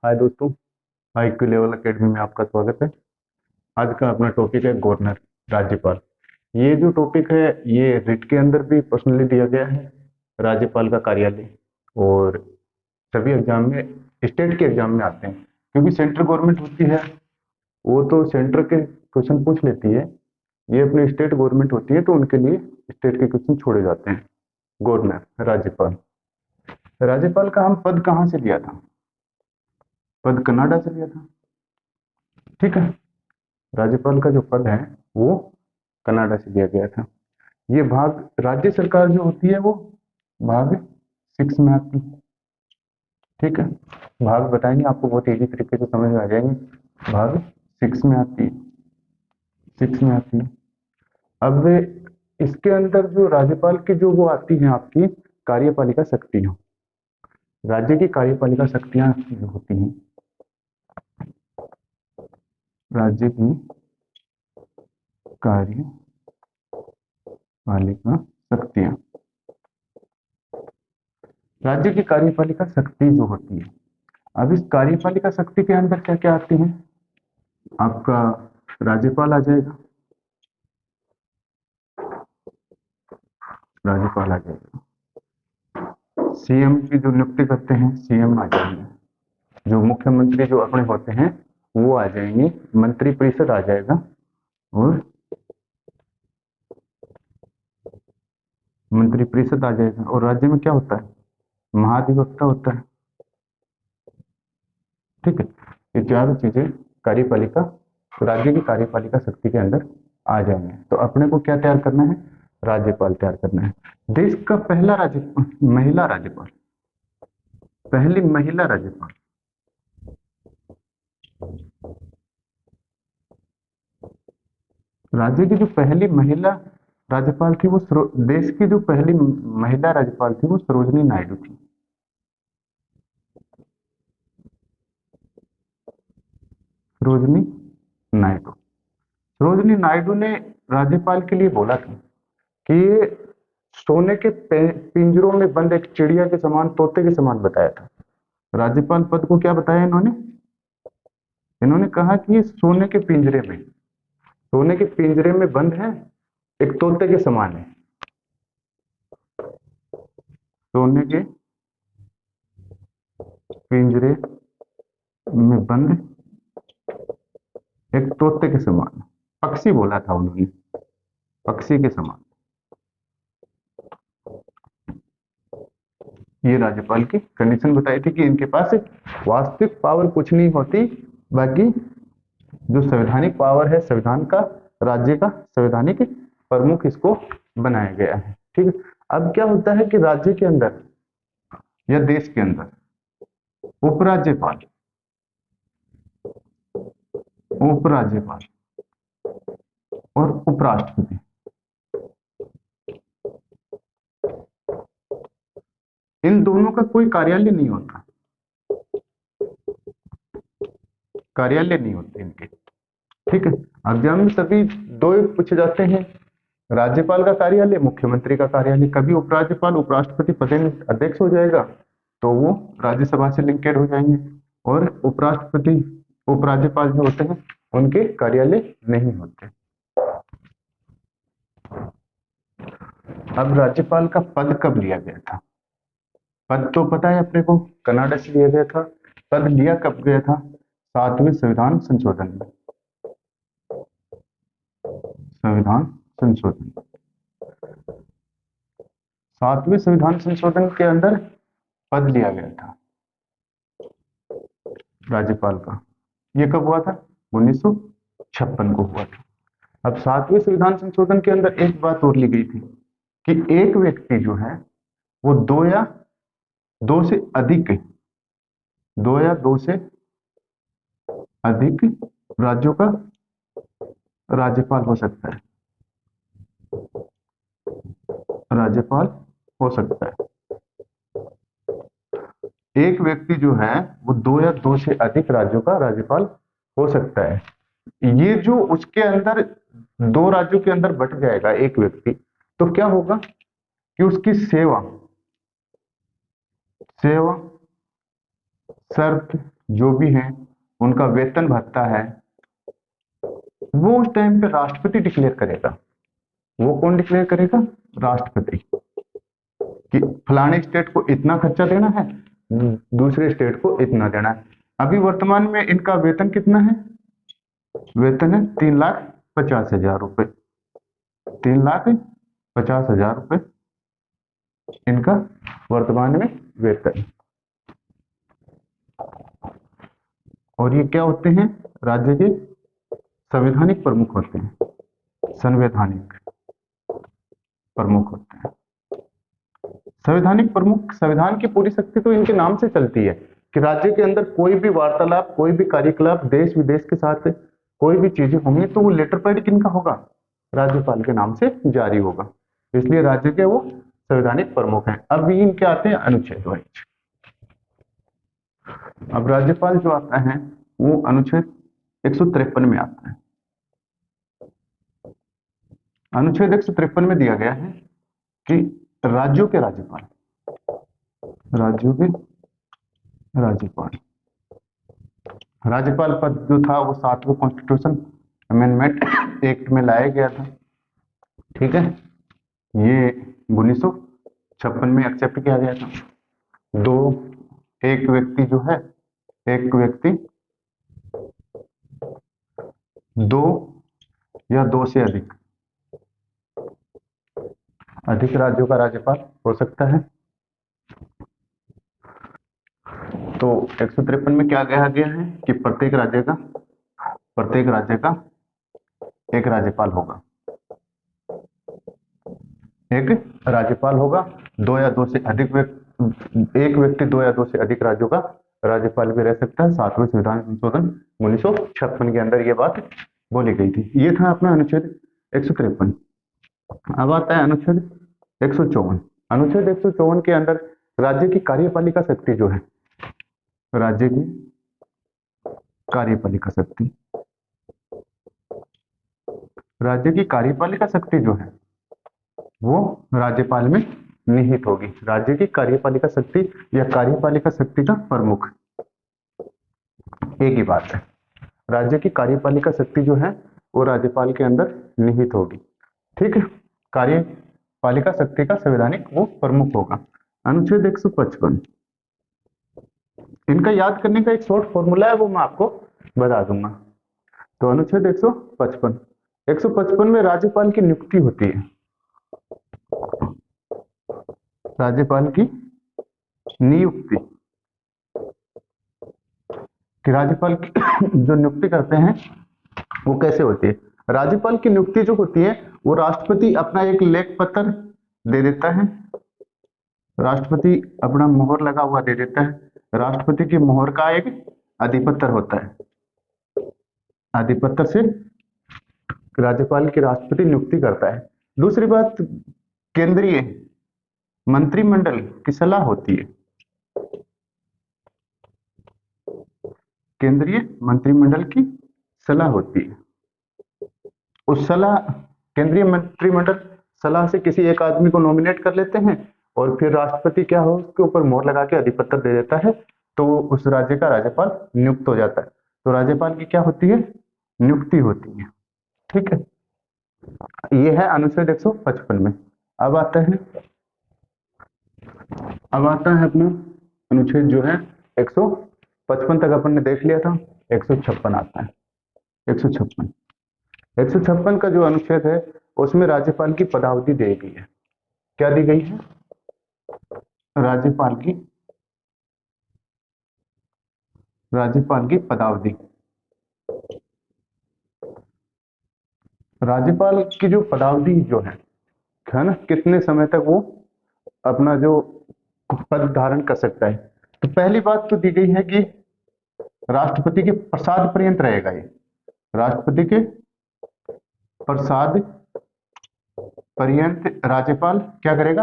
हाय दोस्तों। IQ level academy में आपका स्वागत है। आज का अपना टॉपिक है गवर्नर, राज्यपाल। ये जो टॉपिक है ये रिट के अंदर भी पर्सनली दिया गया है, राज्यपाल का कार्यालय। और सभी एग्जाम में, स्टेट के एग्जाम में आते हैं, क्योंकि सेंट्रल गवर्नमेंट होती है वो तो सेंटर के क्वेश्चन पूछ लेती है। ये अपनी स्टेट गवर्नमेंट होती है तो उनके लिए स्टेट के क्वेश्चन छोड़े जाते हैं। गवर्नर, राज्यपाल। राज्यपाल का हम पद कहाँ से लिया था? पद कनाडा से लिया था। ठीक है। राज्यपाल का जो पद है वो कनाडा से दिया गया था। ये भाग राज्य सरकार जो होती है वो भाग 6 में आती है। ठीक है। भाग बताएंगे आपको, बहुत इजी तरीके से समझ में आ जाएंगे। भाग 6 में आती है, 6 में आती है। अब इसके अंदर जो राज्यपाल की जो वो आती है आपकी कार्यपालिका शक्तियां, राज्य की कार्यपालिका शक्तियां जो होती हैं, राज्य की कार्यपालिका शक्तियां, राज्य की कार्यपालिका शक्ति जो होती है। अब इस कार्यपालिका शक्ति के अंदर क्या क्या आती है? आपका राज्यपाल आ जाएगा, राज्यपाल आ जाएगा। सीएम की जो नियुक्ति करते हैं सीएम आ जाएंगे। जो मुख्यमंत्री जो अपने होते हैं वो आ जाएंगे। मंत्रिपरिषद आ जाएगा। और मंत्रिपरिषद आ जाएगा। और राज्य में क्या होता है? महाधिवक्ता होता है। ठीक है। ये चारों चीजें कार्यपालिका, राज्य की कार्यपालिका शक्ति के अंदर आ जाएंगे। तो अपने को क्या तैयार करना है? राज्यपाल तैयार करना है। देश का पहला राज्यपाल, महिला राज्यपाल, पहली महिला राज्यपाल। राज्य की जो पहली महिला राज्यपाल थी वो देश की जो पहली महिला राज्यपाल थी वो सरोजनी नायडू थी। सरोजनी नायडू। सरोजनी नायडू ने राज्यपाल के लिए बोला था कि ये सोने के पिंजरों में बंद एक चिड़िया के समान, तोते के समान बताया था। राज्यपाल पद को क्या बताया इन्होंने? इन्होंने कहा कि ये सोने के पिंजरे में, सोने के पिंजरे में बंद है, एक तोते के समान है। सोने के पिंजरे में बंद एक तोते के समान, पक्षी बोला था उन्होंने, पक्षी के समान। ये राज्यपाल की कंडीशन बताई थी कि इनके पास वास्तविक पावर कुछ नहीं होती, बाकी जो संवैधानिक पावर है संविधान का, राज्य का संवैधानिक प्रमुख इसको बनाया गया है। ठीक है। अब क्या होता है कि राज्य के अंदर या देश के अंदर उपराज्यपाल, उपराज्यपाल और उपराष्ट्रपति, इन दोनों का कोई कार्यालय नहीं होता, कार्यालय नहीं होते इनके। ठीक है। एग्जाम में सभी दो ही पूछे जाते हैं, राज्यपाल का कार्यालय, मुख्यमंत्री का कार्यालय। कभी उपराज्यपाल उपराष्ट्रपति पदेन अध्यक्ष हो जाएगा तो वो राज्यसभा से लिंकेड हो जाएंगे, और उपराष्ट्रपति उपराज्यपाल जो होते हैं उनके कार्यालय नहीं होते। अब राज्यपाल का पद कब लिया गया था? पद तो पता है अपने को, कनाडा से लिया गया था। पद लिया कब गया था? 7वें संविधान संशोधन में, संविधान संशोधन, 7वें संविधान संशोधन के अंदर पद लिया गया था राज्यपाल का। ये कब हुआ था? 1956 को हुआ था। अब 7वें संविधान संशोधन के अंदर एक बात और ली गई थी कि एक व्यक्ति जो है वो दो या दो से अधिक, दो या दो से अधिक राज्यों का राज्यपाल हो सकता है, राज्यपाल हो सकता है। एक व्यक्ति जो है वो दो या दो से अधिक राज्यों का राज्यपाल हो सकता है। ये जो उसके अंदर दो राज्यों के अंदर बट जाएगा एक व्यक्ति, तो क्या होगा कि उसकी सेवा, सेवा, शर्त जो भी हैं उनका वेतन भत्ता है, वो उस टाइम पे राष्ट्रपति डिक्लेयर करेगा। वो कौन डिक्लेयर करेगा? राष्ट्रपति। कि फलाने स्टेट को इतना खर्चा देना है, दूसरे स्टेट को इतना देना है। अभी वर्तमान में इनका वेतन कितना है? वेतन है 3,50,000 रुपए। 3,50,000 रुपए इनका वर्तमान में वेतन। और ये क्या होते हैं? राज्य के संवैधानिक प्रमुख होते हैं। संवैधानिक प्रमुख होते हैं। संवैधानिक प्रमुख, संविधान की पूरी शक्ति तो इनके नाम से चलती है कि राज्य के अंदर कोई भी वार्तालाप, कोई भी कार्यकलाप देश विदेश के साथ कोई भी चीजें होंगी तो वो लेटर पैड किनका होगा? राज्यपाल के नाम से जारी होगा। इसलिए राज्य के वो संवैधानिक प्रमुख हैं। अब भी इनके आते हैं अनुच्छेद वाइज। अब राज्यपाल जो आता है वो अनुच्छेद 153 में आता है। अनुच्छेद 153 में दिया गया है कि राज्यों के राज्यपाल, राज्यों के राज्यपाल, राज्यपाल पद जो था वो 7वें कॉन्स्टिट्यूशन अमेंडमेंट एक्ट में लाया गया था। ठीक है, ये 1956 में एक्सेप्ट किया गया था। एक व्यक्ति जो है, एक व्यक्ति 2 या 2 से अधिक राज्यों का राज्यपाल हो सकता है। तो 153 में क्या कहा गया है कि प्रत्येक राज्य का एक राज्यपाल होगा। एक राज्यपाल होगा। 2 या 2 से अधिक एक व्यक्ति 2 या 2 से अधिक राज्यों का राज्यपाल भी रह सकता है। 7वें संविधान संशोधन 1956 के अंदर यह बात बोली गई थी। ये था अपना अनुच्छेद 153। अब आता है अनुच्छेद 154। अनुच्छेद 154 के अंदर राज्य की कार्यपालिका शक्ति जो है, राज्य की कार्यपालिका शक्ति, राज्य की कार्यपालिका शक्ति जो है वो राज्यपाल में निहित होगी। राज्य की कार्यपालिका शक्ति या कार्यपालिका शक्ति का प्रमुख, एक ही बात है। राज्य की कार्यपालिका शक्ति जो है वो राज्यपाल के अंदर निहित होगी। ठीक है, कार्यपालिका शक्ति का संवैधानिक वो प्रमुख होगा। अनुच्छेद 155, इनका याद करने का एक शॉर्ट फॉर्मूला है, वो मैं आपको बता दूंगा। तो अनुच्छेद 155 में राज्यपाल की नियुक्ति होती है। राज्यपाल की नियुक्ति, कि राज्यपाल की जो नियुक्ति करते हैं वो कैसे होती है? राज्यपाल की नियुक्ति जो होती है वो राष्ट्रपति अपना एक लेख पत्र दे देता है। राष्ट्रपति अपना मोहर लगा हुआ दे देता है। राष्ट्रपति की मोहर का एक अधिपत्र होता है। अधिपत्र से राज्यपाल की राष्ट्रपति नियुक्ति करता है। दूसरी बात, केंद्रीय मंत्रिमंडल की सलाह होती है। केंद्रीय मंत्रिमंडल की सलाह होती है। उस सलाह, केंद्रीय मंत्रिमंडल सलाह से किसी एक आदमी को नॉमिनेट कर लेते हैं और फिर राष्ट्रपति क्या हो उसके ऊपर मोहर लगा के अधिपत्र दे देता है, तो उस राज्य का राज्यपाल नियुक्त हो जाता है। तो राज्यपाल की क्या होती है? नियुक्ति होती है। ठीक है, ये है अनुच्छेद 155 में। अब आता है अपना अनुच्छेद जो है 155 तक अपन ने देख लिया था। 156 आता है। 156 का जो अनुच्छेद है उसमें राज्यपाल की पदावधि दी गई है। क्या दी गई है? राज्यपाल की पदावधि। राज्यपाल की जो पदावधि जो है ना, कितने समय तक वो अपना जो पद धारण कर सकता है। तो पहली बात तो दी गई है कि राष्ट्रपति के प्रसाद पर्यंत रहेगा। ये राष्ट्रपति के प्रसाद पर्यंत राज्यपाल क्या करेगा?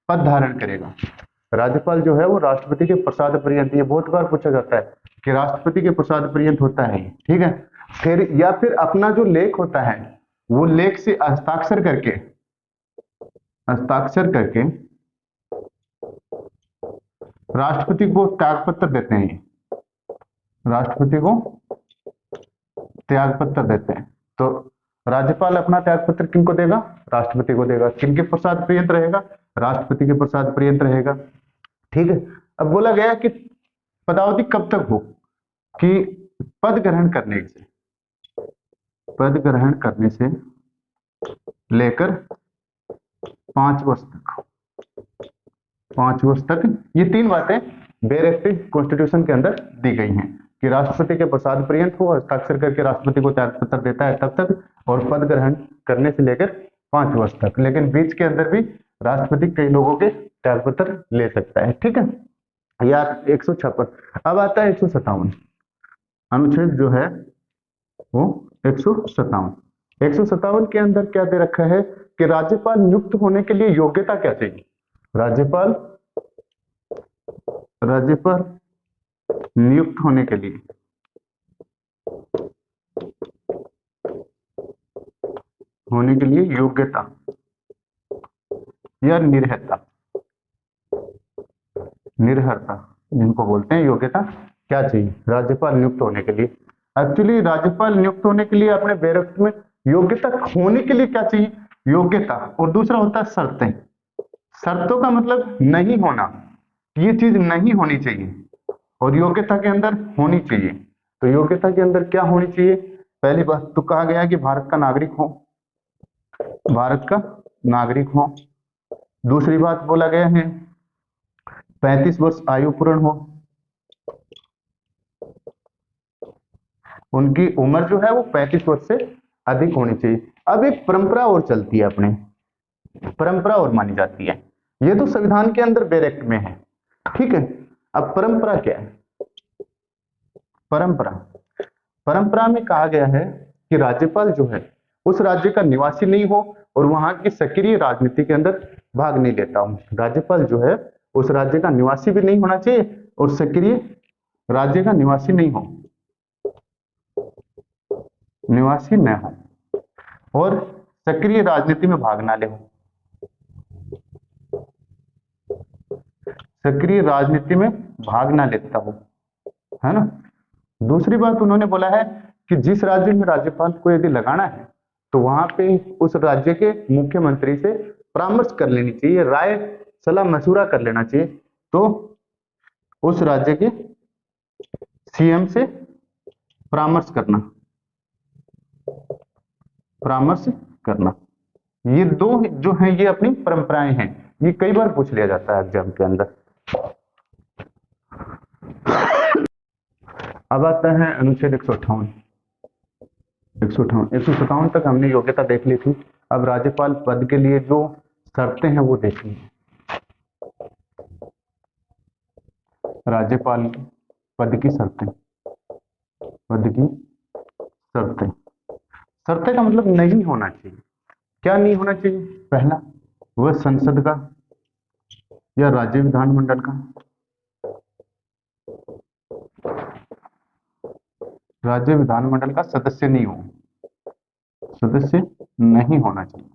पद धारण करेगा। राज्यपाल जो है वो राष्ट्रपति के प्रसाद पर्यंत, ये बहुत बार पूछा जाता है कि राष्ट्रपति के प्रसाद पर्यंत होता है। ठीक है, फिर या फिर अपना जो लेख होता है वो लेख से हस्ताक्षर करके राष्ट्रपति को त्यागपत्र देते हैं। राष्ट्रपति को त्याग पत्र देते हैं। तो राज्यपाल अपना त्याग पत्र किनको देगा? राष्ट्रपति को देगा। किनके प्रसाद पर्यंत रहेगा? राष्ट्रपति के प्रसाद पर्यंत रहेगा। ठीक है। अब बोला गया कि पदावधि कब तक हो? कि पद ग्रहण करने से लेकर 5 वर्ष तक, 5 वर्ष तक। ये 3 बातें डायरेक्टिव कॉन्स्टिट्यूशन के अंदर दी गई हैं कि राष्ट्रपति के प्रसाद पर्यंत हो, हस्ताक्षर करके राष्ट्रपति को त्याग पत्र देता है तब तक, और पद ग्रहण करने से लेकर 5 वर्ष तक। लेकिन बीच के अंदर भी राष्ट्रपति कई लोगों के त्याग पत्र ले सकता है। ठीक है यार। 156। अब आता है 157 अनुच्छेद जो है वो 157। 157 के अंदर क्या दे रखा है कि राज्यपाल नियुक्त होने के लिए योग्यता क्या चाहिए? राज्यपाल नियुक्त होने के लिए योग्यता या निर्हरता जिनको बोलते हैं, योग्यता क्या चाहिए राज्यपाल नियुक्त होने के लिए? एक्चुअली राज्यपाल नियुक्त होने के लिए अपने बैरक में योग्यता होने के लिए क्या चाहिए? योग्यता, और दूसरा होता है शर्तें। शर्तों का मतलब नहीं होना, ये चीज नहीं होनी चाहिए, और योग्यता के अंदर होनी चाहिए। तो योग्यता के अंदर क्या होनी चाहिए? पहली बात तो कहा गया कि भारत का नागरिक हो। दूसरी बात बोला गया है 35 वर्ष आयु पूर्ण हो, उनकी उम्र जो है वो 35 वर्ष से अधिक होनी चाहिए। अब एक परंपरा और चलती है, अपने परंपरा और मानी जाती है। ये तो संविधान के अंदर डायरेक्ट में है। ठीक है। अब परंपरा क्या है? परंपरा में कहा गया है कि राज्यपाल जो है उस राज्य का निवासी नहीं हो और वहां की सक्रिय राजनीति के अंदर भाग नहीं लेता हूं। राज्यपाल जो है उस राज्य का निवासी भी नहीं होना चाहिए और सक्रिय राज्य का निवासी नहीं हो, निवासी न हो, और सक्रिय राजनीति में भाग ना ले हो, सक्रिय राजनीति में भाग ना लेता हो, है ना। दूसरी बात उन्होंने बोला है कि जिस राज्य में राज्यपाल को यदि लगाना है तो वहां पे उस राज्य के मुख्यमंत्री से परामर्श कर लेनी चाहिए, राय सलाह मशूरा कर लेना चाहिए। तो उस राज्य के सीएम से परामर्श करना, ये दो जो हैं ये अपनी परंपराएं हैं। ये कई बार पूछ लिया जाता है एग्जाम के अंदर। अब आता है अनुच्छेद 158 तक हमने योग्यता देख ली थी। अब राज्यपाल पद के लिए जो शर्तें हैं वो देखनी है। राज्यपाल पद की शर्तें, शर्तें का मतलब नहीं होना चाहिए। क्या नहीं होना चाहिए? पहला, वह संसद का या राज्य विधानमंडल का सदस्य नहीं होना चाहिए,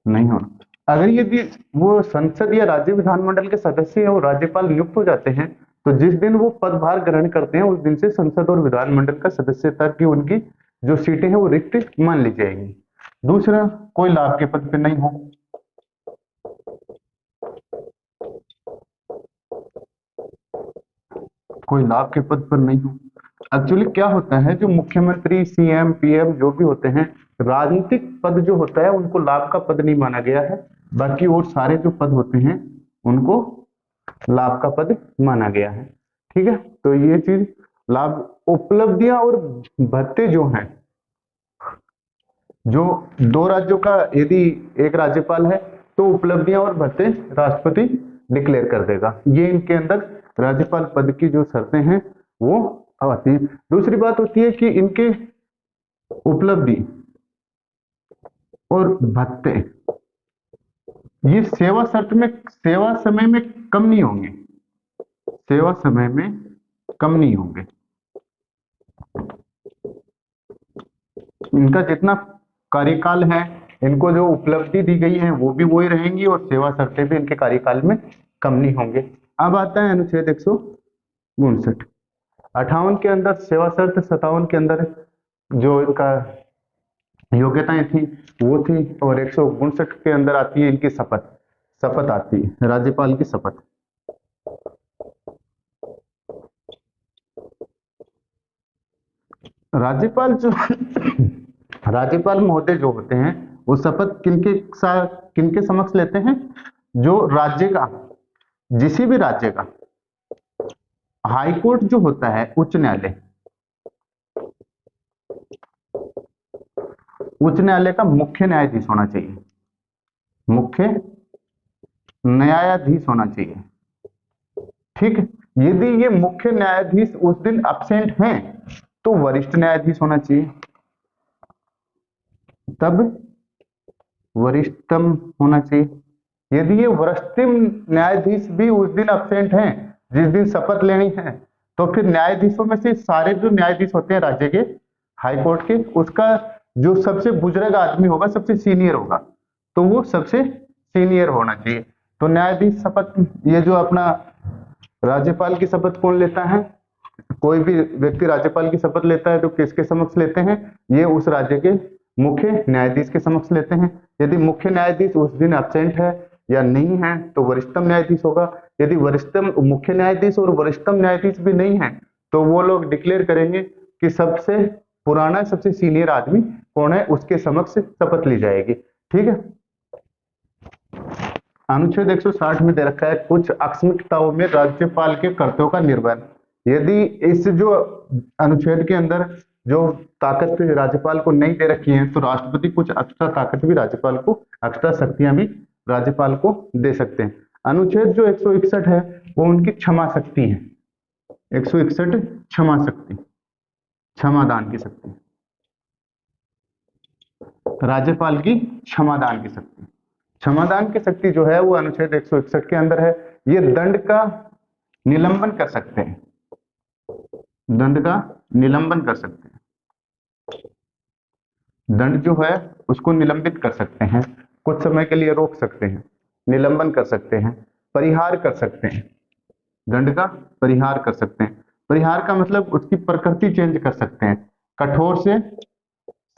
नहीं होना। अगर यदि वो संसद या राज्य विधानमंडल के सदस्य और राज्यपाल नियुक्त हो जाते हैं तो जिस दिन वो पदभार ग्रहण करते हैं उस दिन से संसद और विधानमंडल का सदस्यता की उनकी जो सीटें हैं वो रिक्त मान ली जाएंगी। दूसरा, कोई लाभ के पद पे नहीं हो, कोई लाभ के पद पर नहीं हो। एक्चुअली क्या होता है, जो मुख्यमंत्री, सीएम, पीएम जो भी होते हैं, राजनीतिक पद जो होता है उनको लाभ का पद नहीं माना गया है। बाकी और सारे जो पद होते हैं उनको लाभ का पद माना गया है। ठीक है। तो ये चीज लाभ, उपलब्धियां और भत्ते जो हैं, जो दो राज्यों का यदि एक राज्यपाल है तो उपलब्धियां और भत्ते राष्ट्रपति डिक्लेयर कर देगा। ये इनके अंदर राज्यपाल पद की जो शर्तें हैं वो आती है। दूसरी बात होती है कि इनके उपलब्धि और भत्ते ये सेवा समय में कम नहीं होंगे, इनका जितना कार्यकाल है, इनको जो उपलब्धि दी गई है वो भी वही रहेंगी और सेवा शर्तें भी इनके कार्यकाल में कम नहीं होंगे। अब आता है अनुच्छेद 159। 58 के अंदर सेवा शर्त, 57 के अंदर जो इनका योग्यताएं थी वो थी, और 159 के अंदर आती है इनकी शपथ, शपथ आती है राज्यपाल की शपथ। राज्यपाल जो राज्यपाल महोदय जो होते हैं वो शपथ किनके समक्ष लेते हैं? जो राज्य का, किसी भी राज्य का हाई कोर्ट जो होता है, उच्च न्यायालय, उच्च न्यायालय का मुख्य न्यायाधीश होना चाहिए, मुख्य न्यायाधीश होना चाहिए। ठीक है, यदि ये मुख्य न्यायाधीश उस दिन अब्सेंट हैं तो वरिष्ठ न्यायाधीश होना चाहिए, तब वरिष्ठतम होना चाहिए। यदि ये वरिष्ठतम न्यायाधीश भी उस दिन अब्सेंट हैं जिस दिन शपथ लेनी है, तो फिर न्यायाधीशों में से सारे जो न्यायाधीश होते हैं राज्य के हाई कोर्ट के, उसका जो सबसे बुजुर्ग आदमी होगा, सबसे सीनियर होगा, तो वो सबसे सीनियर होना चाहिए। तो न्यायाधीश शपथ, ये जो अपना राज्यपाल की शपथ कौन लेता है? कोई भी व्यक्ति राज्यपाल की शपथ लेता है तो किसके समक्ष लेते हैं? ये उस राज्य के मुख्य न्यायाधीश के समक्ष लेते हैं। यदि मुख्य न्यायाधीश उस दिन एब्सेंट है या नहीं है तो वरिष्ठतम न्यायाधीश होगा। यदि वरिष्ठतम मुख्य न्यायाधीश और वरिष्ठतम न्यायाधीश भी नहीं है तो वो लोग डिक्लेयर करेंगे कि सबसे पुराना, सबसे सीनियर आदमी कौन है, उसके समक्ष शपथ ली जाएगी। ठीक है, अनुच्छेद 160 में दे रखा है कुछ आकस्मिकताओं में राज्यपाल के कर्तव्यों का निर्वहन। यदि इस जो अनुच्छेद के अंदर जो ताकत राज्यपाल को नहीं दे रखी है तो राष्ट्रपति कुछ एक्स्ट्रा ताकत भी राज्यपाल को, एक्स्ट्रा शक्तियां भी राज्यपाल को दे सकते हैं। अनुच्छेद जो 161 है वो उनकी क्षमा शक्ति है। 161 क्षमा शक्ति, क्षमादान की शक्ति, राज्यपाल की क्षमादान की शक्ति। क्षमादान की शक्ति जो है वो अनुच्छेद 161 के अंदर है। ये दंड का निलंबन कर सकते हैं, दंड का निलंबन कर सकते हैं, दंड जो है उसको निलंबित कर सकते हैं, कुछ समय के लिए रोक सकते हैं, निलंबन कर सकते हैं, परिहार कर सकते हैं, दंड का परिहार कर सकते हैं। परिहार का मतलब उसकी प्रकृति चेंज कर सकते हैं, कठोर से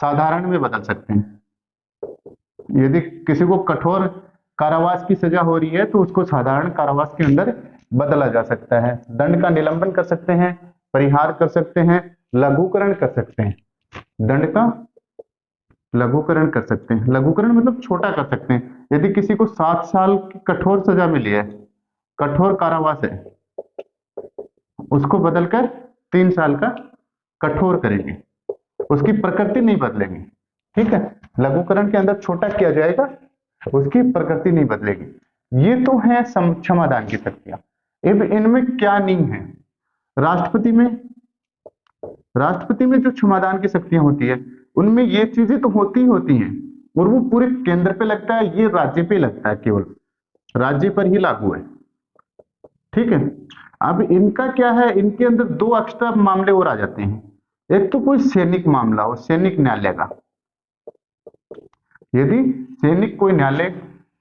साधारण में बदल सकते हैं। यदि किसी को कठोर कारावास की सजा हो रही है तो उसको साधारण कारावास के अंदर बदला जा सकता है। दंड का निलंबन कर सकते हैं, परिहार कर सकते हैं, लघुकरण कर सकते हैं, दंड का लघुकरण कर सकते हैं। लघुकरण मतलब छोटा कर सकते हैं। यदि किसी को 7 साल की कठोर सजा मिली है, कठोर कारावास है, उसको बदलकर 3 साल का कठोर करेंगे, उसकी प्रकृति नहीं बदलेंगे। ठीक है, लघुकरण के अंदर छोटा किया जाएगा, उसकी प्रकृति नहीं बदलेगी। ये तो है क्षमादान की शक्तियां। अब इनमें क्या नहीं है? राष्ट्रपति में जो क्षमादान की शक्तियां होती है उनमें ये चीजें तो होती हैं, और वो पूरे केंद्र पे लगता है, ये राज्य पे लगता है, केवल राज्य पर ही लागू है। ठीक है, अब इनका क्या है, इनके अंदर 2 एक्स्ट्रा मामले और आ जाते हैं। एक तो कोई सैनिक मामला हो, सैनिक न्यायालय का, यदि सैनिक कोई न्यायालय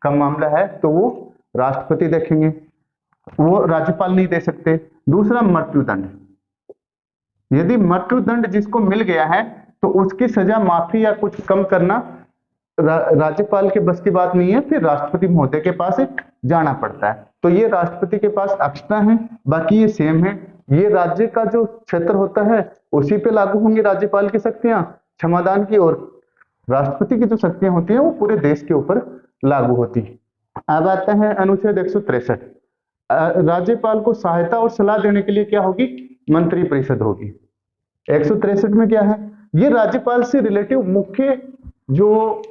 का मामला है तो वो राष्ट्रपति देखेंगे, वो राज्यपाल नहीं दे सकते। दूसरा मृत्युदंड, यदि मृत्युदंड जिसको मिल गया है तो उसकी सजा माफी या कुछ कम करना राज्यपाल के बस की बात नहीं है, फिर राष्ट्रपति महोदय के पास जाना पड़ता है। तो ये राष्ट्रपति के पास एक्स्ट्रा है, बाकी ये सेम है। ये राज्य का जो क्षेत्र होता है उसी पे लागू होंगी राज्यपाल की शक्तियां क्षमादान की, और राष्ट्रपति की जो शक्तियां होती हैं वो पूरे देश के ऊपर लागू होती है। अब आता है अनुच्छेद 163। राज्यपाल को सहायता और सलाह देने के लिए क्या होगी? मंत्री परिषद होगी। 163 में क्या है? ये राज्यपाल से रिलेटिव मुख्य जो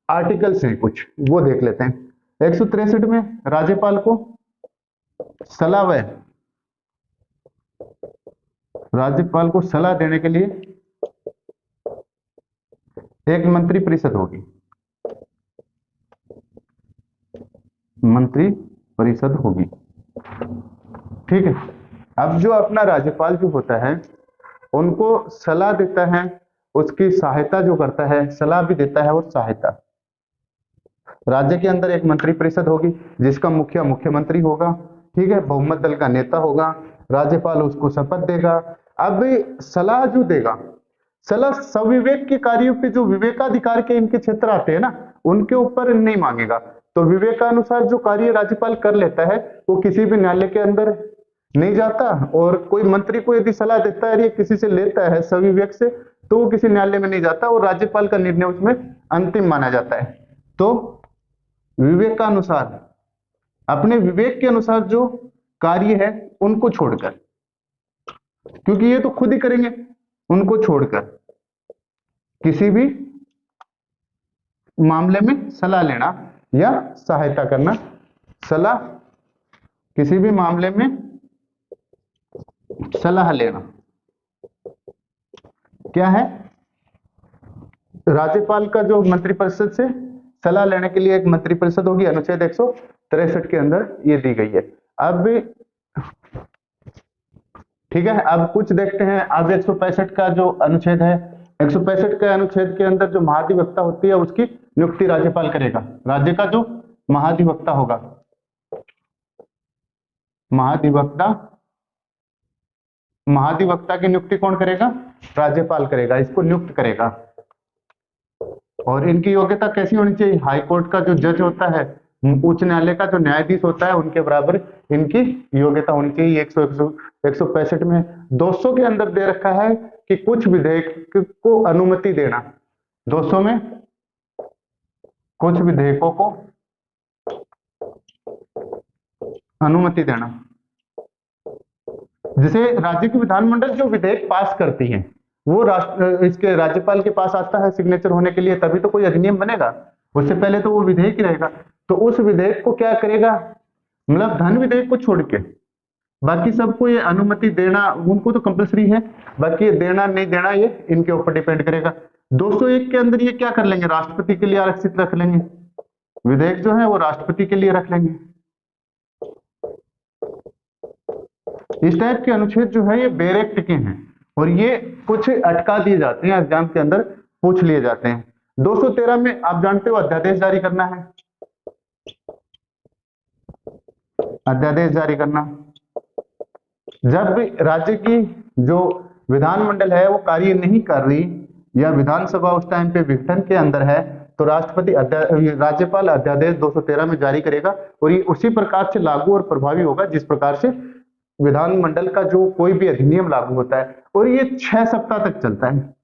आर्टिकल्स हैं कुछ वो देख लेते हैं। 163 में राज्यपाल को सलाह देने के लिए एक मंत्री परिषद होगी, मंत्री परिषद होगी। ठीक है, अब जो अपना राज्यपाल जो होता है उनको सलाह देता है, उसकी सहायता जो करता है, सलाह भी देता है और सहायता। राज्य के अंदर एक मंत्री परिषद होगी जिसका मुखिया मुख्यमंत्री होगा। ठीक है, बहुमत दल का नेता होगा, राज्यपाल उसको शपथ देगा, अब सलाह जो देगा, सलाह सविवेक के कार्यों पे जो विवेकाधिकार के इनके क्षेत्र आते हैं ना, उनके ऊपर नहीं मांगेगा। तो विवेकानुसार जो कार्य राज्यपाल कर लेता है वो किसी भी न्यायालय के अंदर नहीं जाता, और कोई मंत्री को यदि सलाह देता है या किसी से लेता है सविवेक से, तो वो किसी न्यायालय में नहीं जाता और राज्यपाल का निर्णय उसमें अंतिम माना जाता है। तो विवेकानुसार, अपने विवेक के अनुसार जो कार्य है उनको छोड़कर, क्योंकि ये तो खुद ही करेंगे, उनको छोड़कर किसी भी मामले में सलाह लेना या सहायता करना, सलाह, किसी भी मामले में सलाह लेना क्या है, राज्यपाल का जो मंत्रिपरिषद से सलाह लेने के लिए एक मंत्रिपरिषद होगी, अनुच्छेद 163 के अंदर ये दी गई है। अब ठीक है, अब कुछ देखते हैं। अब 165 का जो अनुच्छेद है, 165 के अनुच्छेद के अंदर जो महाधिवक्ता होती है उसकी नियुक्ति राज्यपाल करेगा। राज्य का जो महाधिवक्ता होगा, महाधिवक्ता की नियुक्ति कौन करेगा? राज्यपाल करेगा, इसको नियुक्त करेगा। और इनकी योग्यता कैसी होनी चाहिए? हाई कोर्ट का जो जज होता है, उच्च न्यायालय का जो न्यायाधीश होता है, उनके बराबर इनकी योग्यता होनी चाहिए। 165 में 200 के अंदर दे रखा है कि कुछ विधेयक को अनुमति देना, 200 में कुछ विधेयकों को अनुमति देना, जिसे राज्य की विधानमंडल जो विधेयक पास करती है वो इसके राज्यपाल के पास आता है सिग्नेचर होने के लिए, तभी तो कोई अधिनियम बनेगा। उससे पहले तो वो विधेयक ही रहेगा। तो उस विधेयक को क्या करेगा, मतलब धन विधेयक को छोड़ के बाकी सबको ये अनुमति देना, उनको तो कंपलसरी है, बाकी ये देना नहीं देना ये इनके ऊपर डिपेंड करेगा। 201 के अंदर ये क्या कर लेंगे, राष्ट्रपति के लिए आरक्षित रख लेंगे, विधेयक जो है वो राष्ट्रपति के लिए रख लेंगे। इस टाइप के अनुच्छेद जो है ये बेरेक्ट के हैं और ये कुछ अटका दिए जाते हैं, एग्जाम के अंदर पूछ लिए जाते हैं। 213 में आप जानते हो अध्यादेश जारी करना है, अध्यादेश जारी करना। जब भी राज्य की जो विधानमंडल है वो कार्य नहीं कर रही या विधानसभा उस टाइम पे विघटन के अंदर है, तो राज्यपाल अध्यादेश 213 में जारी करेगा और ये उसी प्रकार से लागू और प्रभावी होगा जिस प्रकार से विधानमंडल का जो कोई भी अधिनियम लागू होता है। और ये 6 सप्ताह तक चलता है,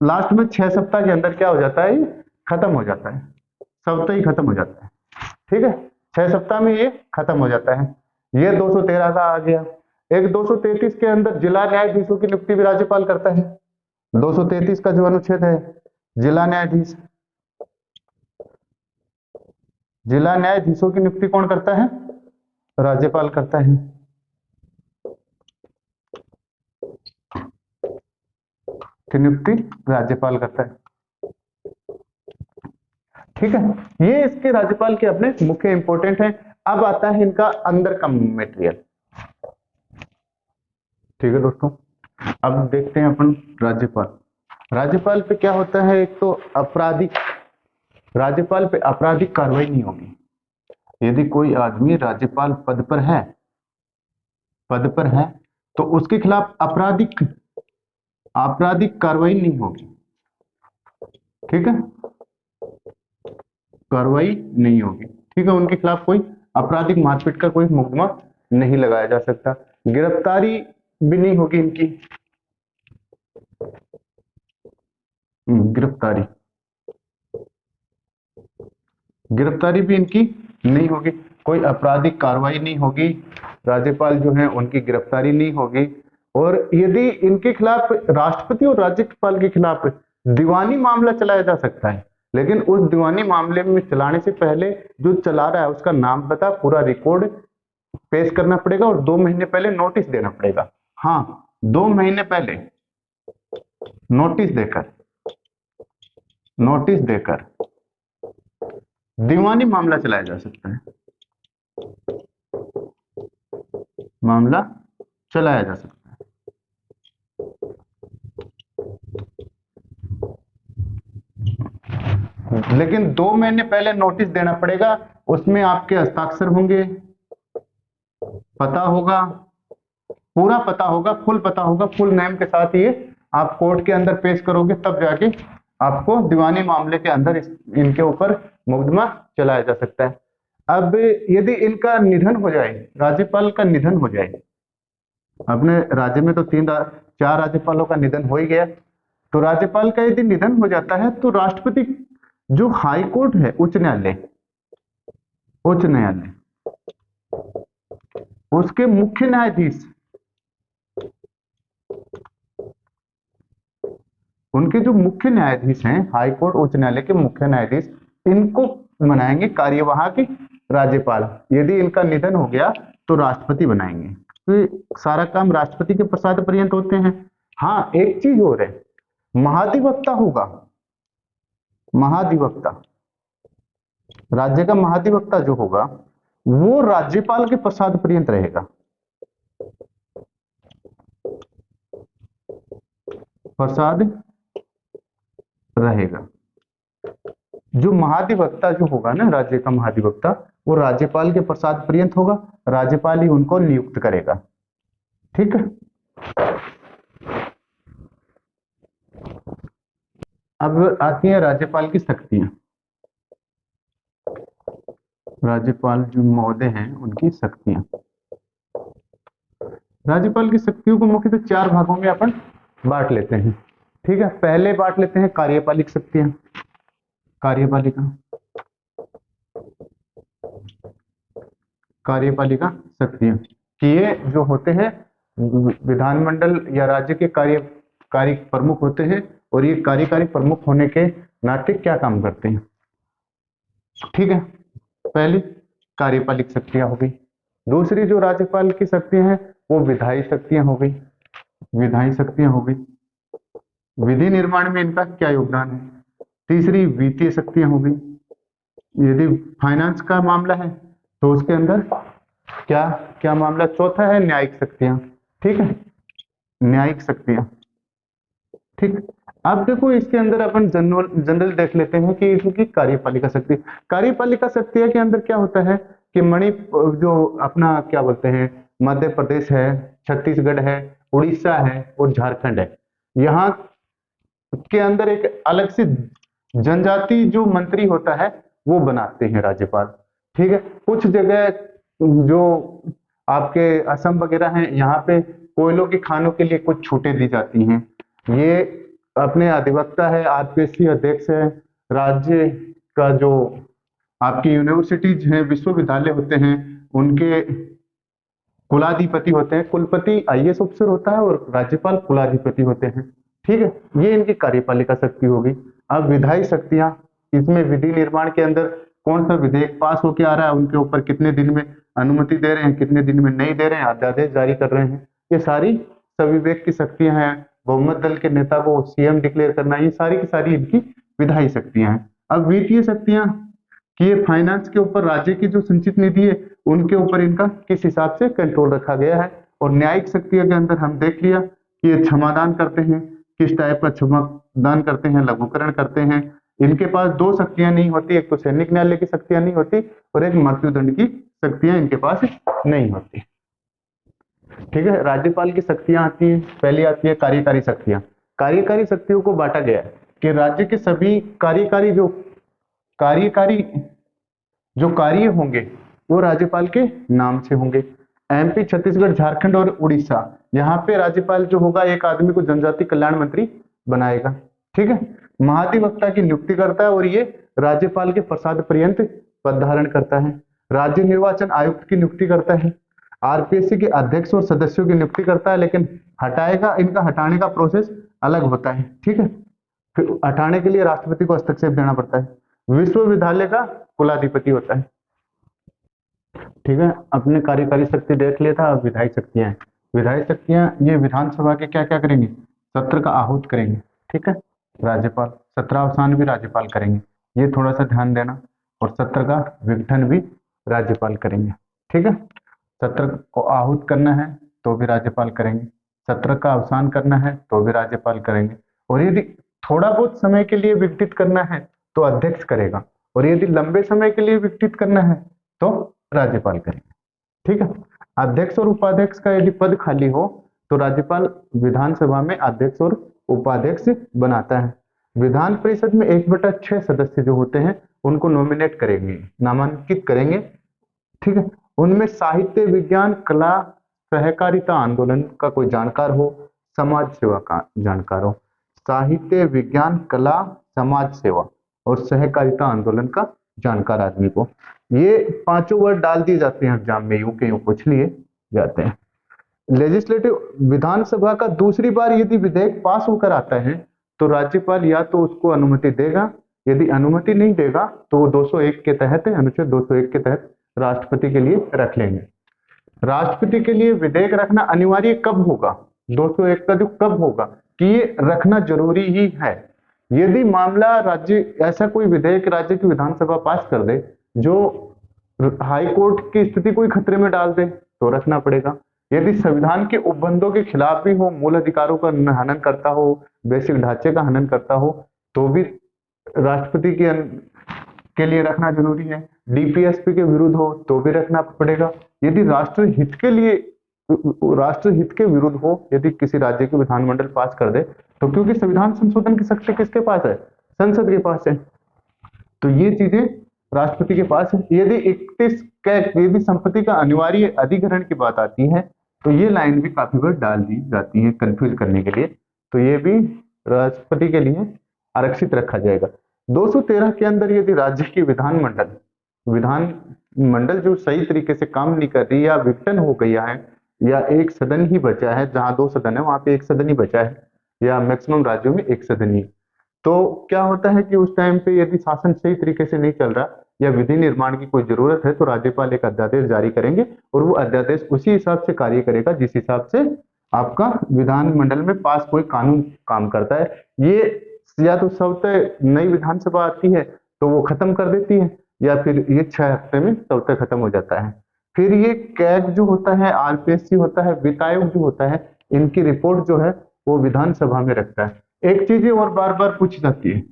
लास्ट में 6 सप्ताह के अंदर क्या हो जाता है, ये खत्म हो जाता है, सब तो ही खत्म हो जाता है। ठीक है, 6 सप्ताह में ये खत्म हो जाता है। ये 213 का आ गया। एक 233 के अंदर जिला न्यायाधीशों की नियुक्ति भी राज्यपाल करता है। 233 का जो अनुच्छेद है, जिला न्यायाधीश, जिला न्यायाधीशों की नियुक्ति कौन करता है? राज्यपाल करता है। की नियुक्ति राज्यपाल करता है। ठीक है, ये इसके राज्यपाल के अपने मुख्य इंपॉर्टेंट है। अब आता है इनका अंदर का मटेरियल। ठीक है दोस्तों, अब देखते हैं अपन राज्यपाल। राज्यपाल पे क्या होता है, एक तो आपराधिक, राज्यपाल पे आपराधिक कार्रवाई नहीं होगी। यदि कोई आदमी राज्यपाल पद पर है तो उसके खिलाफ आपराधिक कार्रवाई नहीं होगी। ठीक है, कार्रवाई नहीं होगी। ठीक है, उनके खिलाफ कोई आपराधिक मारपीट का कोई मुकदमा नहीं लगाया जा सकता। गिरफ्तारी भी नहीं होगी इनकी, गिरफ्तारी भी इनकी नहीं होगी, कोई आपराधिक कार्रवाई नहीं होगी, राज्यपाल जो है उनकी गिरफ्तारी नहीं होगी। और यदि इनके खिलाफ राष्ट्रपति और राज्यपाल के खिलाफ दीवानी मामला चलाया जा सकता है, लेकिन उस दीवानी मामले में चलाने से पहले जो चला रहा है उसका नाम पता, पूरा रिकॉर्ड पेश करना पड़ेगा और 2 महीने पहले नोटिस देना पड़ेगा। हाँ, 2 महीने पहले नोटिस देकर दीवानी मामला चलाया जा सकता है, मामला चलाया जा सकता है। लेकिन 2 महीने पहले नोटिस देना पड़ेगा, उसमें आपके हस्ताक्षर होंगे, पता होगा, पूरा पता होगा, फुल पता होगा, फुल नेम के साथ ये आप कोर्ट के अंदर पेश करोगे, तब जाके आपको दीवानी मामले के अंदर इनके ऊपर मुकदमा चलाया जा सकता है। अब यदि इनका निधन हो जाए, राज्यपाल का निधन हो जाए, अपने राज्य में तो 4 राज्यपालों का निधन हो ही गया, तो राज्यपाल का यदि निधन हो जाता है तो राष्ट्रपति, जो हाई कोर्ट है, उच्च न्यायालय, उसके मुख्य न्यायाधीश, उनके जो मुख्य न्यायाधीश हैं, हाई कोर्ट उच्च न्यायालय के मुख्य न्यायाधीश, इनको बनाएंगे कार्यवाहक राज्यपाल। यदि इनका निधन हो गया तो राष्ट्रपति बनाएंगे, तो सारा काम राष्ट्रपति के प्रसाद पर्यंत होते हैं। हाँ, एक चीज और है, महाधिवक्ता होगा, महाधिवक्ता, राज्य का महाधिवक्ता जो होगा वो राज्यपाल के प्रसाद पर्यंत रहेगा, प्रसाद रहेगा। जो महाधिवक्ता जो होगा ना, राज्य का महाधिवक्ता, वो राज्यपाल के प्रसाद पर्यंत होगा, राज्यपाल ही उनको नियुक्त करेगा। ठीक है। अब आती है राज्यपाल की शक्तियां। राज्यपाल जो महोदय हैं उनकी शक्तियां। राज्यपाल की शक्तियों को मुख्यतः 4 भागों में अपन बांट लेते हैं। ठीक है, पहले बांट लेते हैं कार्यपालिक शक्तियां। कार्यपालिका शक्तियां कि ये जो होते हैं विधानमंडल या राज्य के कार्यकारी प्रमुख होते हैं, और ये कार्यकारी प्रमुख होने के नाते क्या काम करते हैं। ठीक है, पहली कार्यपालिक शक्तियां हो गई। दूसरी जो राज्यपाल की शक्तियां हैं वो विधायी शक्तियां हो गई, विधि निर्माण में इनका क्या योगदान है। तीसरी वित्तीय शक्तियां हो गई, यदि फाइनेंस का मामला है तो उसके अंदर क्या क्या मामला। चौथा है न्यायिक शक्तियां। ठीक है, न्यायिक शक्तियां। ठीक, अब देखो इसके अंदर अपन जनरल देख लेते हैं कि इनकी कार्यपालिका शक्तियां के अंदर क्या होता है कि जो अपना क्या बोलते हैं, मध्य प्रदेश है, छत्तीसगढ़ है, उड़ीसा है और झारखंड है, यहाँ के अंदर एक अलग से जनजाति जो मंत्री होता है वो बनाते हैं राज्यपाल। ठीक है, कुछ जगह जो आपके असम वगैरह हैं, यहाँ पे कोयलों की खानों के लिए कुछ छूटें दी जाती हैं। ये अपने अधिवक्ता है, आरपीएससी अध्यक्ष है, राज्य का जो आपकी यूनिवर्सिटीज हैं, विश्वविद्यालय होते हैं, उनके कुलाधिपति होते हैं। कुलपति आईएएस अफसर होता है और राज्यपाल कुलाधिपति होते हैं। ठीक है, ये इनकी कार्यपालिका शक्ति होगी। अब विधायी शक्तियां, इसमें विधि निर्माण के अंदर कौन सा विधेयक पास होके आ रहा है, उनके ऊपर कितने दिन में अनुमति दे रहे हैं, कितने दिन में नहीं दे रहे हैं, अध्यादेश जारी कर रहे हैं, ये सारी सविवेक की शक्तियां हैं। बहुमत दल के नेता को सीएम डिक्लेयर करना, ये सारी की सारी इनकी विधायी शक्तियां हैं। अब वित्तीय शक्तियां कि ये फाइनेंस के ऊपर राज्य की जो संचित निधि है उनके ऊपर इनका किस हिसाब से कंट्रोल रखा गया है। और न्यायिक शक्तियों के अंदर हम देख लिया कि ये क्षमादान करते हैं, किस टाइप का क्षमादान करते हैं, लघुकरण करते हैं। इनके पास 2 शक्तियां नहीं होती, एक तो सैनिक न्यायालय की शक्तियां नहीं होती और एक मृत्युदंड की शक्तियां इनके पास नहीं होती। ठीक है, राज्यपाल की शक्तियां आती हैं। पहली आती है कार्यकारी शक्तियां। कार्यकारी शक्तियों को बांटा गया है कि राज्य के सभी कार्यकारी जो कार्य होंगे वो राज्यपाल के नाम से होंगे। एमपी, छत्तीसगढ़, झारखंड और उड़ीसा, यहाँ पे राज्यपाल जो होगा एक आदमी को जनजाति कल्याण मंत्री बनाएगा। ठीक है, महाधिवक्ता की नियुक्ति करता है और ये राज्यपाल के प्रसाद पर्यंत पद धारण करता है। राज्य निर्वाचन आयुक्त की नियुक्ति करता है, आरपीएससी के अध्यक्ष और सदस्यों की नियुक्ति करता है, लेकिन इनका हटाने का प्रोसेस अलग होता है। ठीक है, फिर हटाने के लिए राष्ट्रपति को हस्तक्षेप देना पड़ता है। विश्वविद्यालय का कुलाधिपति होता है। ठीक है, अपने कार्यकारी शक्ति देख लिया था। अब विधायी शक्तियां हैं। विधायी शक्तियां ये विधानसभा के क्या क्या करेंगे, सत्र का आहूत करेंगे। ठीक है, राज्यपाल सत्रावसान भी राज्यपाल करेंगे, ये थोड़ा सा ध्यान देना। और सत्र का विघटन भी राज्यपाल करेंगे। ठीक है, सत्र को आहूत करना है तो भी राज्यपाल करेंगे, सत्र का अवसान करना है तो भी राज्यपाल करेंगे, और यदि थोड़ा बहुत समय के लिए विघटित करना है तो अध्यक्ष करेगा, और यदि लंबे समय के लिए विघटित करना है तो राज्यपाल करेंगे। ठीक है, अध्यक्ष और उपाध्यक्ष का यदि पद खाली हो तो राज्यपाल विधानसभा में अध्यक्ष और उपाध्यक्ष बनाता है। विधान परिषद में 1/6 सदस्य जो होते हैं उनको नॉमिनेट करेंगे, नामांकित करेंगे, ठीक है। उनमें साहित्य, विज्ञान, कला, सहकारिता आंदोलन का कोई जानकार हो, समाज सेवा का जानकार हो। साहित्य, विज्ञान, कला, समाज सेवा और सहकारिता आंदोलन का जानकार आदमी को, ये पांचों वर्ड डाल दिए जाते हैं एग्जाम में, यूं के यूं पूछ लिए जाते हैं। लेजिस्लेटिव विधानसभा का दूसरी बार यदि विधेयक पास होकर आता है तो राज्यपाल या तो उसको अनुमति देगा, यदि अनुमति नहीं देगा तो वो 201 के तहत, अनुच्छेद 201 के तहत राष्ट्रपति के लिए रख लेंगे। राष्ट्रपति के लिए विधेयक रखना अनिवार्य कब होगा? 201 का जो कब होगा कि ये रखना जरूरी ही है। यदि मामला राज्य ऐसा कोई विधेयक राज्य की विधानसभा पास कर दे जो हाई कोर्ट की स्थिति कोई खतरे में डाल दे तो रखना पड़ेगा। यदि संविधान के उपबंधों के खिलाफ भी हो, मूल अधिकारों का हनन करता हो, बेसिक ढांचे का हनन करता हो तो भी राष्ट्रपति के लिए रखना जरूरी है। डीपीएसपी के विरुद्ध हो तो भी रखना पड़ेगा। यदि राष्ट्रहित के विरुद्ध हो, यदि किसी राज्य की विधानमंडल पास कर दे तो, क्योंकि संविधान संशोधन की शक्ति किसके पास है? संसद के पास है, तो ये चीजें राष्ट्रपति के पास है। यदि 31 यदि संपत्ति का अनिवार्य अधिग्रहण की बात आती है तो ये लाइन भी काफी बार डाल दी जाती है कंफ्यूज करने के लिए, तो ये भी राष्ट्रपति के लिए आरक्षित रखा जाएगा। 213 के अंदर यदि राज्य की विधानमंडल जो सही तरीके से काम नहीं कर रही या विघटन हो गया है या एक सदन ही बचा है, जहां 2 सदन है वहां पे एक सदन ही बचा है, या मैक्सिमम राज्यों में एक सदन ही, तो क्या होता है कि उस टाइम पे यदि शासन सही तरीके से नहीं चल रहा या विधि निर्माण की कोई जरूरत है तो राज्यपाल एक अध्यादेश जारी करेंगे और वो अध्यादेश उसी हिसाब से कार्य करेगा जिस हिसाब से आपका विधानमंडल में पास कोई कानून काम करता है। ये या तो स्वतः नई विधानसभा आती है तो वो खत्म कर देती है, या फिर ये 6 हफ्ते में स्वतः खत्म हो जाता है। फिर ये कैग जो होता है, आरपीएससी होता है, वित्त आयोग जो होता है, इनकी रिपोर्ट जो है वो विधानसभा में रखता है। एक चीज और बार बार पूछी जाती है,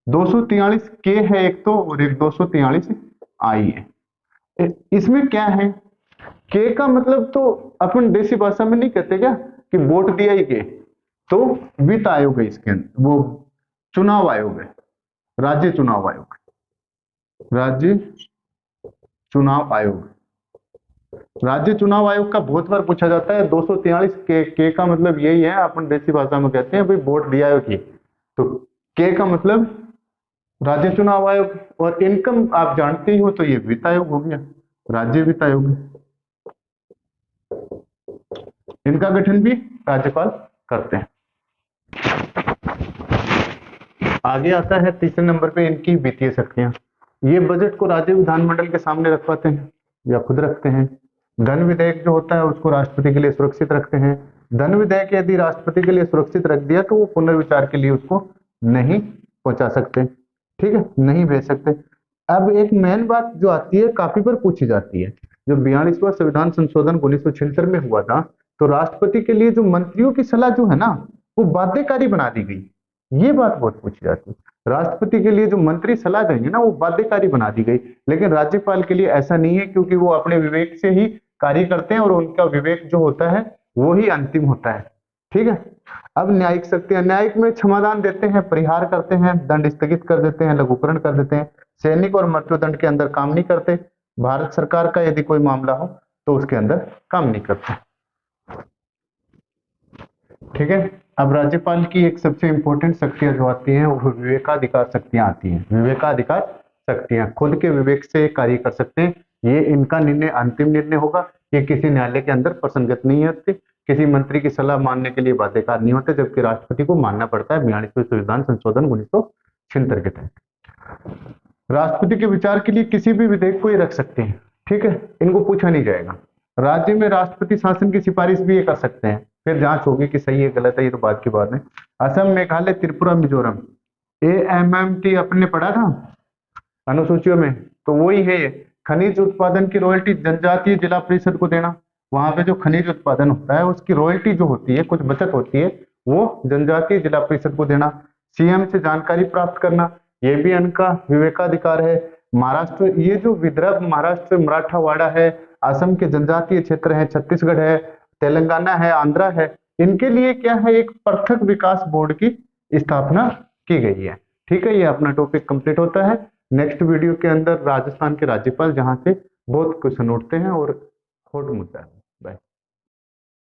243 के है एक तो, और एक 243 आई है। इसमें क्या है? के का मतलब तो अपन देसी भाषा में नहीं कहते क्या कि वोट दिया ही के, तो वित्त आयोग है इसके अंदर, वो चुनाव आयोग है, राज्य चुनाव आयोग, राज्य चुनाव आयोग। राज्य चुनाव आयोग का बहुत बार पूछा जाता है। 243 के का मतलब यही है, अपन देसी भाषा में कहते हैं भाई वोट दिया है की, तो के का मतलब राज्य चुनाव आयोग। और इनकम आप जानते ही हो तो ये वित्त आयोग हो गया, राज्य वित्त आयोग। इनका गठन भी राज्यपाल करते हैं। आगे आता है तीसरे नंबर पे इनकी वित्तीय शक्तियां। ये बजट को राज्य विधानमंडल के सामने रखवाते हैं या खुद रखते हैं। धन विधेयक जो होता है उसको राष्ट्रपति के लिए सुरक्षित रखते हैं। धन विधेयक यदि राष्ट्रपति के लिए सुरक्षित रख दिया तो वो पुनर्विचार के लिए उसको नहीं पहुंचा सकते, ठीक है, नहीं भेज सकते। अब एक मेन बात जो आती है, काफी बार पूछी जाती है, जो 42वां संविधान संशोधन 1976 में हुआ था तो राष्ट्रपति के लिए जो मंत्रियों की सलाह जो है ना वो बाध्यकारी बना दी गई। ये बात बहुत पूछी जाती है, राष्ट्रपति के लिए जो मंत्री सलाह देंगे ना वो बाध्यकारी बना दी गई, लेकिन राज्यपाल के लिए ऐसा नहीं है, क्योंकि वो अपने विवेक से ही कार्य करते हैं और उनका विवेक जो होता है वो ही अंतिम होता है, ठीक है। अब न्यायिक शक्तियां, न्यायिक में क्षमादान देते हैं, परिहार करते हैं, दंड स्थगित कर देते हैं, लघुकरण कर देते हैं, सैनिक और मृत्युदंड के अंदर काम नहीं करते। भारत सरकार का यदि कोई मामला हो तो उसके अंदर काम नहीं करते, ठीक है। अब राज्यपाल की एक सबसे इंपॉर्टेंट शक्तियां जो आती हैं वो विवेकाधिकार शक्तियां आती हैं। विवेकाधिकार शक्तियां, खुद के विवेक से कार्य कर सकते हैं। ये इनका निर्णय अंतिम निर्णय होगा, ये किसी न्यायालय के अंदर प्रसंगत नहीं होते, किसी मंत्री की सलाह मानने के लिए बाध्यकार नहीं होते, जबकि राष्ट्रपति को मानना पड़ता है 42वें संविधान संशोधन 1976 के तहत। राष्ट्रपति के विचार के लिए किसी भी विधेयक को ये रख सकते हैं, ठीक है, इनको पूछा नहीं जाएगा। राज्य में राष्ट्रपति शासन की सिफारिश भी ये कर सकते हैं, फिर जांच होगी कि सही है गलत है, ये तो बात की बात है। असम, मेघालय, त्रिपुरा, मिजोरम, AMMT अपने पढ़ा था अनुसूचियों में, तो वही है ये। खनिज उत्पादन की रॉयल्टी जनजातीय जिला परिषद को देना, वहां पे जो खनिज उत्पादन होता है उसकी रॉयल्टी जो होती है, कुछ बचत होती है, वो जनजातीय जिला परिषद को देना। सीएम से जानकारी प्राप्त करना, ये भी इनका विवेकाधिकार है। महाराष्ट्र, ये जो विदर्भ, महाराष्ट्र, मराठवाड़ा है, असम के जनजातीय क्षेत्र है, छत्तीसगढ़ है, तेलंगाना है, आंध्रा है, इनके लिए क्या है, एक पृथक विकास बोर्ड की स्थापना की गई है। ठीक है, ये अपना टॉपिक कंप्लीट होता है। नेक्स्ट वीडियो के अंदर राजस्थान के राज्यपाल, जहां से बहुत क्वेश्चन उठते हैं और हॉट मुद्दा है।